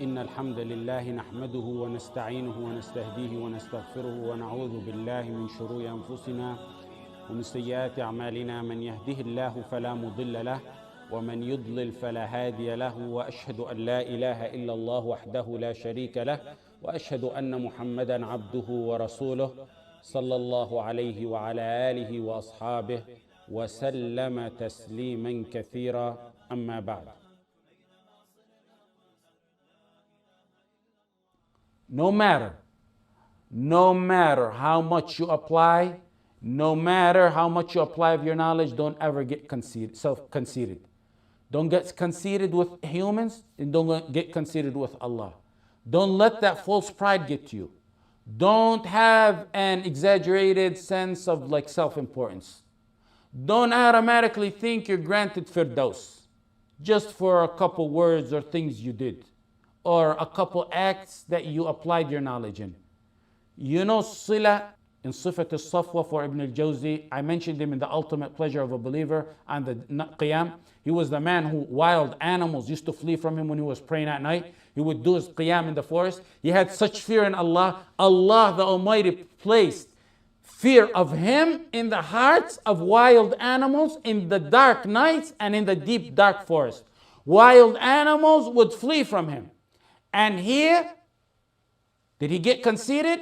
إن الحمد لله نحمده ونستعينه ونستهديه ونستغفره ونعوذ بالله من شرور أنفسنا ومن سيئات أعمالنا. من يهده الله فلا مضل له ومن يضلل فلا هادي له، وأشهد أن لا إله إلا الله وحده لا شريك له، وأشهد أن محمدا عبده ورسوله صلى الله عليه وعلى آله وأصحابه وسلم تسليما كثيرا. أما بعد. No matter how much you apply, no matter how much you apply of your knowledge, don't ever get self-conceited. Don't get conceited with humans, and don't get conceited with Allah. Don't let that false pride get to you. Don't have an exaggerated sense of like self-importance. Don't automatically think you're granted Firdaws just for a couple words or things you did, or a couple acts that you applied your knowledge in. You know Sila in Sifat al-Safwa for Ibn al-Jawzi. I mentioned him in The Ultimate Pleasure of a Believer on the Qiyam. He was the man who wild animals used to flee from him when he was praying at night. He would do his Qiyam in the forest. He had such fear in Allah. Allah the Almighty placed fear of him in the hearts of wild animals in the dark nights and in the deep dark forest. Wild animals would flee from him. And here, did he get conceited?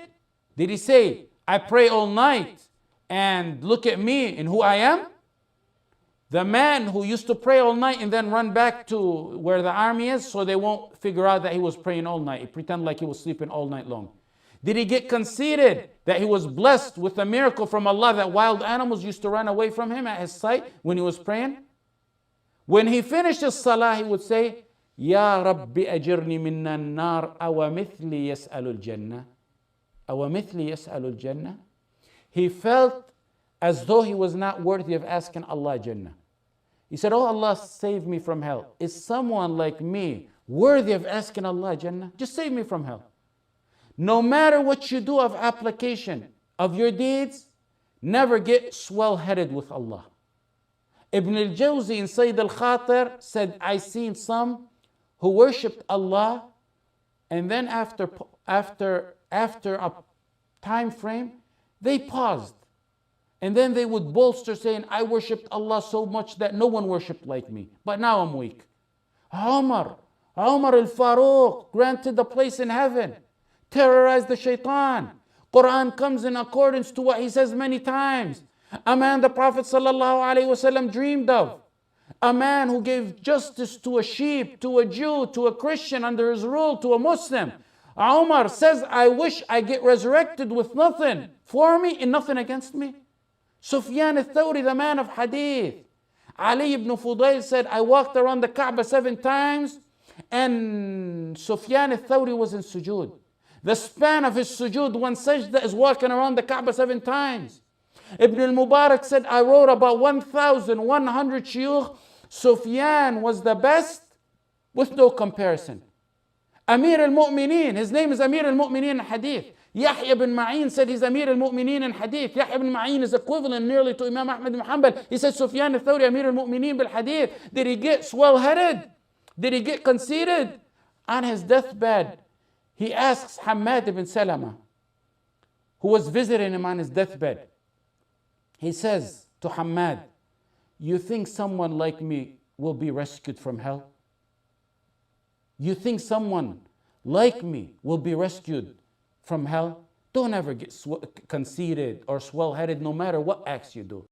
Did he say, I pray all night and look at me and who I am? The man who used to pray all night and then run back to where the army is so they won't figure out that he was praying all night. He pretended like he was sleeping all night long. Did he get conceited that he was blessed with a miracle from Allah that wild animals used to run away from him at his sight when he was praying? When he finished his salah, he would say, Ya Rabbi ajirni minna an-nar awa mithli yas'alul jannah. Awa mithli yas'alul jannah. He felt as though he was not worthy of asking Allah Jannah. He said, oh Allah, save me from hell. Is someone like me worthy of asking Allah Jannah? Just save me from hell. No matter what you do of application of your deeds, never get swell-headed with Allah. Ibn al-Jawzi in Sayyid al-Khatir said, I seen some who worshipped Allah, and then after a time frame, they paused. And then they would bolster saying, I worshipped Allah so much that no one worshipped like me, but now I'm weak. Umar al-Faruq granted the place in heaven, terrorized the shaitan. Quran comes in accordance to what he says many times. A man the Prophet ﷺ dreamed of. A man who gave justice to a sheep, to a Jew, to a Christian under his rule, to a Muslim. Umar says, I wish I get resurrected with nothing for me and nothing against me. Sufyan al-Thawri, the man of hadith. Ali ibn Fudayl said, I walked around the Kaaba 7 times and Sufyan al-Thawri was in sujood. The span of his sujood, one sajda, is walking around the Kaaba 7 times. Ibn al-Mubarak said, I wrote about 1,100 shuyukh. Sufyan was the best with no comparison. Amir al-Mu'mineen, his name is Amir al-Mu'mineen in hadith. Yahya ibn Ma'in said he's Amir al-Mu'mineen in hadith. Yahya ibn Ma'in is equivalent nearly to Imam Ahmad ibn Hanbal. He said Sufyan al-Thawri Amir al-Mu'mineen bil hadith. Did he get swell-headed? Did he get conceited? On his deathbed, he asks Hammad ibn Salama, who was visiting him on his deathbed. He says to Hammad, you think someone like me will be rescued from hell? You think someone like me will be rescued from hell? Don't ever get conceited or swell-headed no matter what acts you do.